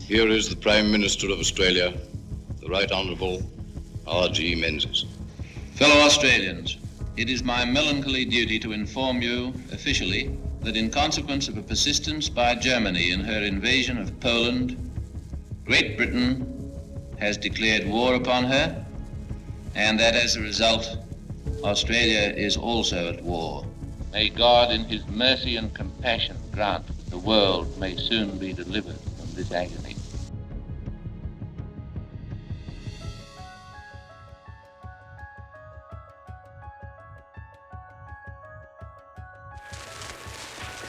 Here is the Prime Minister of Australia, the Right Honourable R.G. Menzies. Fellow Australians, it is my melancholy duty to inform you officially that in consequence of a persistence by Germany in her invasion of Poland, Great Britain has declared war upon her, and that as a result, Australia is also at war. May God in his mercy and compassion grant that the world may soon be delivered from this agony.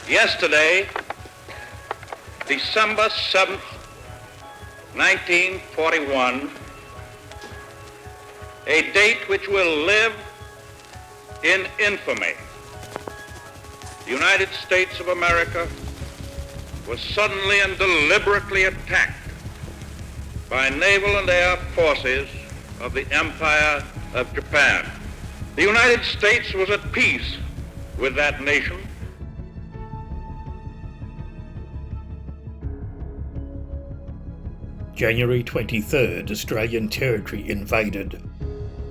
Yesterday, December 7th, 1941, a date which will live in infamy. The United States of America was suddenly and deliberately attacked by naval and air forces of the Empire of Japan. The United States was at peace with that nation. January 23rd, Australian territory invaded.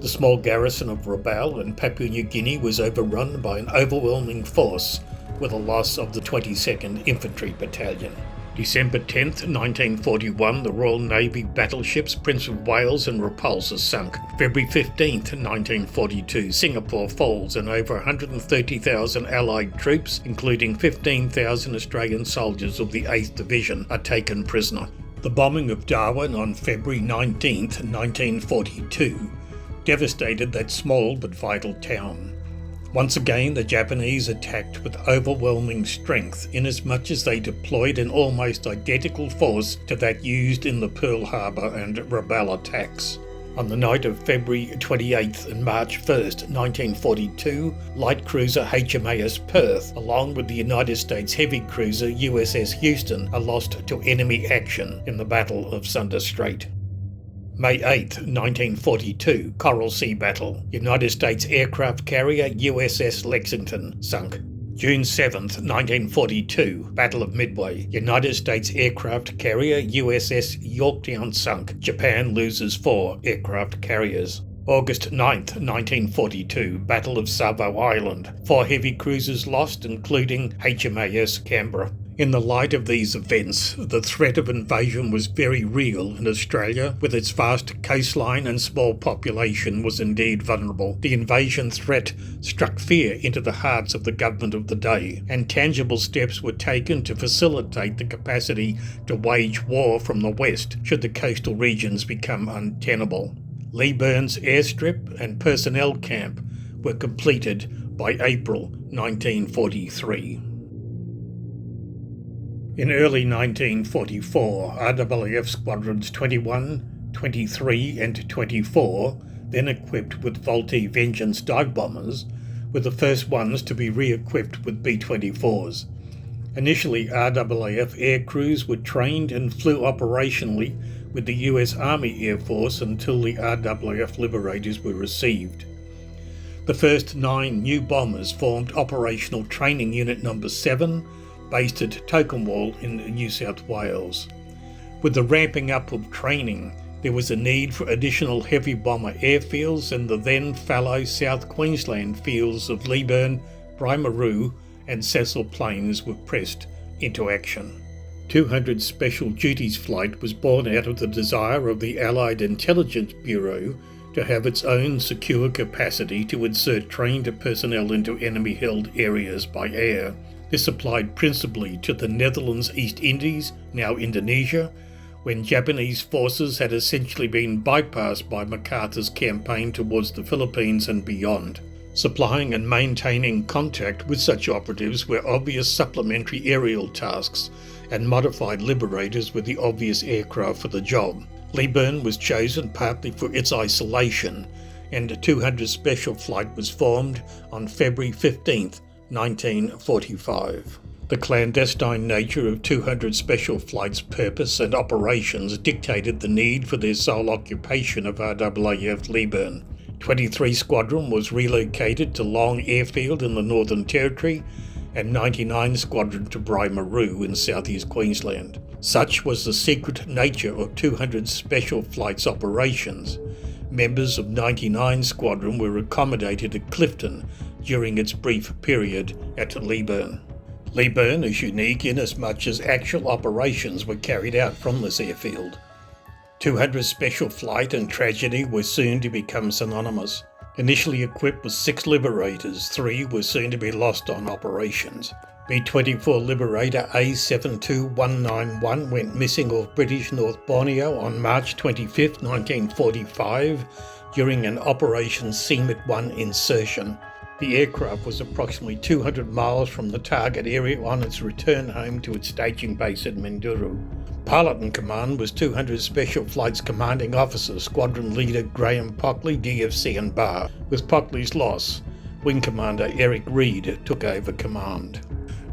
The small garrison of Rabaul in Papua New Guinea was overrun by an overwhelming force with a loss of the 22nd Infantry Battalion. December 10th, 1941, the Royal Navy battleships Prince of Wales and Repulse sunk. February 15th, 1942, Singapore falls and over 130,000 Allied troops, including 15,000 Australian soldiers of the 8th Division, are taken prisoner. The bombing of Darwin on February 19, 1942, devastated that small but vital town. Once again, the Japanese attacked with overwhelming strength, inasmuch as they deployed an almost identical force to that used in the Pearl Harbor and Rabaul attacks. On the night of February 28th and March 1st, 1942, light cruiser HMAS Perth, along with the United States heavy cruiser USS Houston, are lost to enemy action in the Battle of Sunda Strait. May 8th, 1942, Coral Sea Battle. United States aircraft carrier USS Lexington sunk. June 7th, 1942, Battle of Midway. United States aircraft carrier USS Yorktown sunk. Japan loses 4 aircraft carriers. August 9th, 1942, Battle of Savo Island. 4 heavy cruisers lost, including HMAS Canberra. In the light of these events, the threat of invasion was very real, and Australia, with its vast coastline and small population, was indeed vulnerable. The invasion threat struck fear into the hearts of the government of the day, and tangible steps were taken to facilitate the capacity to wage war from the west should the coastal regions become untenable. Leyburn's airstrip and personnel camp were completed by April 1943. In early 1944, RAAF Squadrons 21, 23 and 24, then equipped with Vultee Vengeance dive bombers, were the first ones to be re-equipped with B-24s. Initially, RAAF air crews were trained and flew operationally with the US Army Air Force until the RAAF Liberators were received. The first 9 new bombers formed Operational Training Unit No. 7, based at Tocumwal in New South Wales. With the ramping up of training, there was a need for additional heavy bomber airfields, and the then fallow South Queensland fields of Leyburn, Brimaroo and Cecil Plains were pressed into action. 200 Special Duties Flight was born out of the desire of the Allied Intelligence Bureau to have its own secure capacity to insert trained personnel into enemy-held areas by air. This applied principally to the Netherlands East Indies, now Indonesia, when Japanese forces had essentially been bypassed by MacArthur's campaign towards the Philippines and beyond. Supplying and maintaining contact with such operatives were obvious supplementary aerial tasks, and modified Liberators were the obvious aircraft for the job. Leyburn was chosen partly for its isolation, and a 200 Special Flight was formed on February 15th, 1945. The clandestine nature of 200 Special Flight's purpose and operations dictated the need for their sole occupation of RAAF Leyburn. 23 Squadron was relocated to Long Airfield in the Northern Territory, and 99 Squadron to Braimaroo in southeast Queensland. Such was the secret nature of 200 Special Flights operations. Members of 99 Squadron were accommodated at Clifton during its brief period at Leyburn. Leyburn is unique in as much as actual operations were carried out from this airfield. 200 Special Flight and tragedy were soon to become synonymous. Initially equipped with 6 Liberators, 3 were soon to be lost on operations. B-24 Liberator A72191 went missing off British North Borneo on March 25, 1945 during an Operation Seamit 1 insertion. The aircraft was approximately 200 miles from the target area on its return home to its staging base at Minduru. Pilot in command was 200 Special Flights Commanding Officer Squadron Leader Graham Pockley, DFC and Bar. With Pockley's loss, Wing Commander Eric Reid took over command.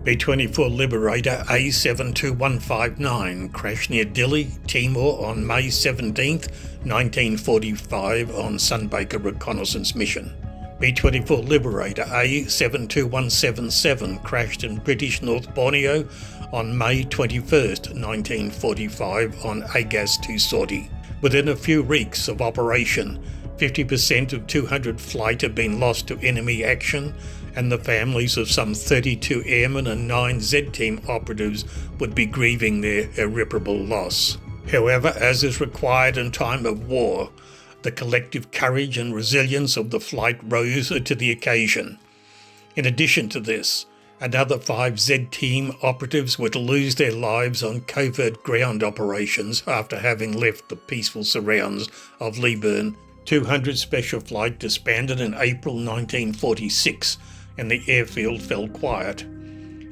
B-24 Liberator A72159 crashed near Dili, Timor on May 17, 1945 on Sunbaker reconnaissance mission. B-24 Liberator A72177 crashed in British North Borneo on May 21, 1945 on Agas to Sorti. Within a few weeks of operation, 50% of 200 flight had been lost to enemy action, and the families of some 32 airmen and 9 Z-Team operatives would be grieving their irreparable loss. However, as is required in time of war, the collective courage and resilience of the flight rose to the occasion. In addition to this, another 5 Z-Team operatives were to lose their lives on covert ground operations after having left the peaceful surrounds of Leyburn. 200 Special Flight disbanded in April 1946, and the airfield fell quiet.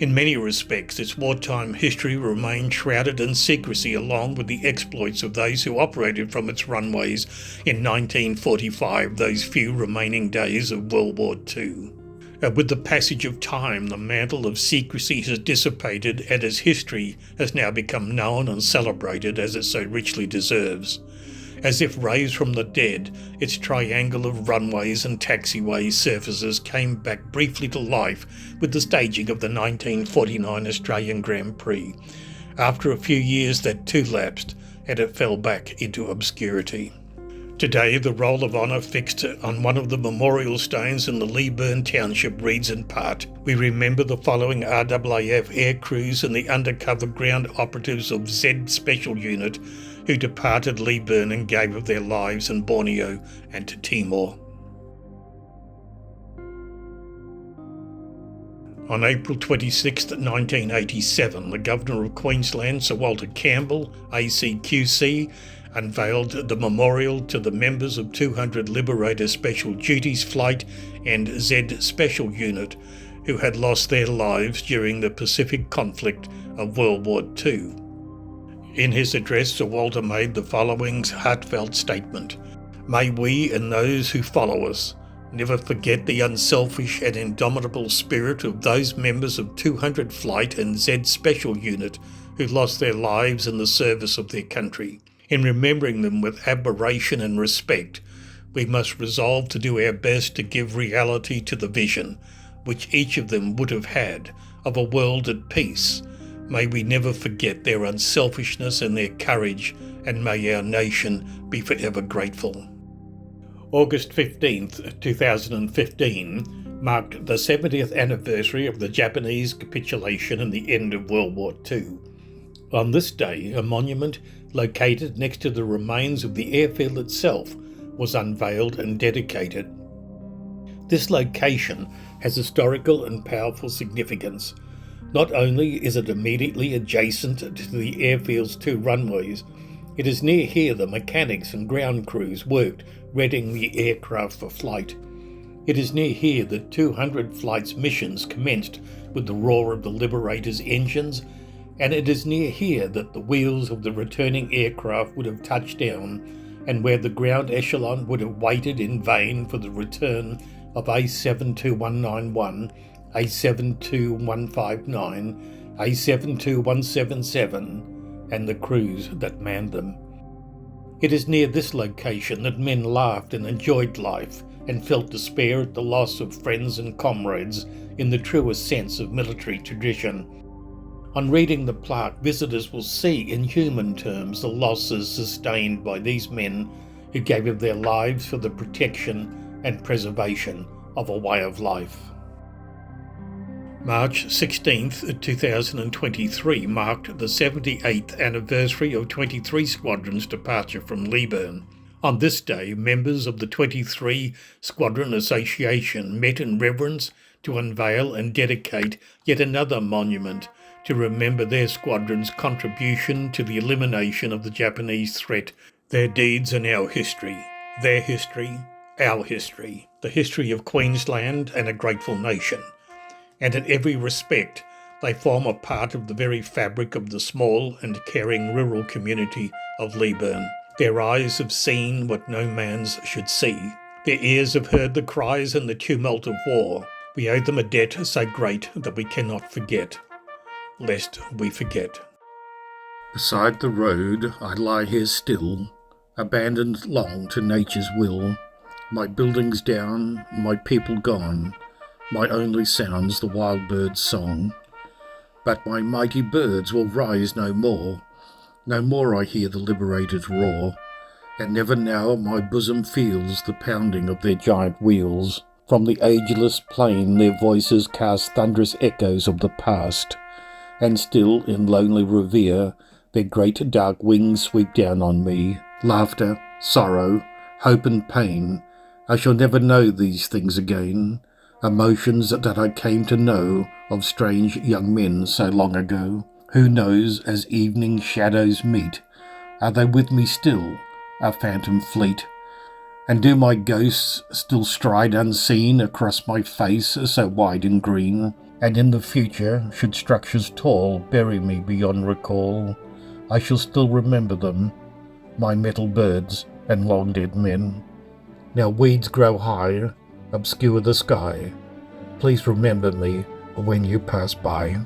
In many respects, its wartime history remained shrouded in secrecy, along with the exploits of those who operated from its runways in 1945, those few remaining days of World War II. With the passage of time, the mantle of secrecy has dissipated, and its history has now become known and celebrated as it so richly deserves. As if raised from the dead, its triangle of runways and taxiway surfaces came back briefly to life with the staging of the 1949 Australian Grand Prix. After a few years that too lapsed, and it fell back into obscurity. Today, the Roll of Honour fixed on one of the memorial stones in the Leyburn township reads in part, "We remember the following RAAF air crews and the undercover ground operatives of Z Special Unit who departed Leyburn and gave of their lives in Borneo and to Timor." On April 26, 1987, the Governor of Queensland, Sir Walter Campbell, ACQC, unveiled the memorial to the members of 200 Liberator Special Duties Flight and Z Special Unit who had lost their lives during the Pacific conflict of World War II. In his address, Sir Walter made the following heartfelt statement: "May we and those who follow us never forget the unselfish and indomitable spirit of those members of 200 Flight and Z Special Unit who lost their lives in the service of their country. In remembering them with admiration and respect, we must resolve to do our best to give reality to the vision which each of them would have had of a world at peace. May we never forget their unselfishness and their courage, and may our nation be forever grateful." August 15th, 2015 marked the 70th anniversary of the Japanese capitulation and the end of World War II. On this day, a monument located next to the remains of the airfield itself was unveiled and dedicated. This location has historical and powerful significance. Not only is it immediately adjacent to the airfield's 2 runways, it is near here the mechanics and ground crews worked readying the aircraft for flight. It is near here that 200 Flight's missions commenced with the roar of the Liberator's engines, and it is near here that the wheels of the returning aircraft would have touched down, and where the ground echelon would have waited in vain for the return of A72191, A72159, A72177, and the crews that manned them. It is near this location that men laughed and enjoyed life, and felt despair at the loss of friends and comrades in the truest sense of military tradition. On reading the plaque, visitors will see in human terms the losses sustained by these men who gave of their lives for the protection and preservation of a way of life. March 16th, 2023 marked the 78th anniversary of 23 Squadron's departure from Leyburn. On this day, members of the 23 Squadron Association met in reverence to unveil and dedicate yet another monument to remember their squadron's contribution to the elimination of the Japanese threat, their deeds and our history, their history, our history, the history of Queensland and a grateful nation. And in every respect, they form a part of the very fabric of the small and caring rural community of Leyburn. Their eyes have seen what no man's should see. Their ears have heard the cries and the tumult of war. We owe them a debt so great that we cannot forget, lest we forget. Beside the road I lie here still, abandoned long to nature's will. My buildings down, my people gone, my only sound's the wild bird's song. But my mighty birds will rise no more. No more I hear the Liberator's roar, and never now my bosom feels the pounding of their giant wheels. From the ageless plain their voices cast thunderous echoes of the past, and still in lonely revere their great dark wings sweep down on me. Laughter, sorrow, hope and pain, I shall never know these things again, emotions that I came to know of strange young men so long ago. Who knows, as evening shadows meet, are they with me still, a phantom fleet? And do my ghosts still stride unseen across my face so wide and green? And in the future, should structures tall bury me beyond recall, I shall still remember them, my metal birds and long-dead men. Now weeds grow high, obscure the sky. Please remember me when you pass by.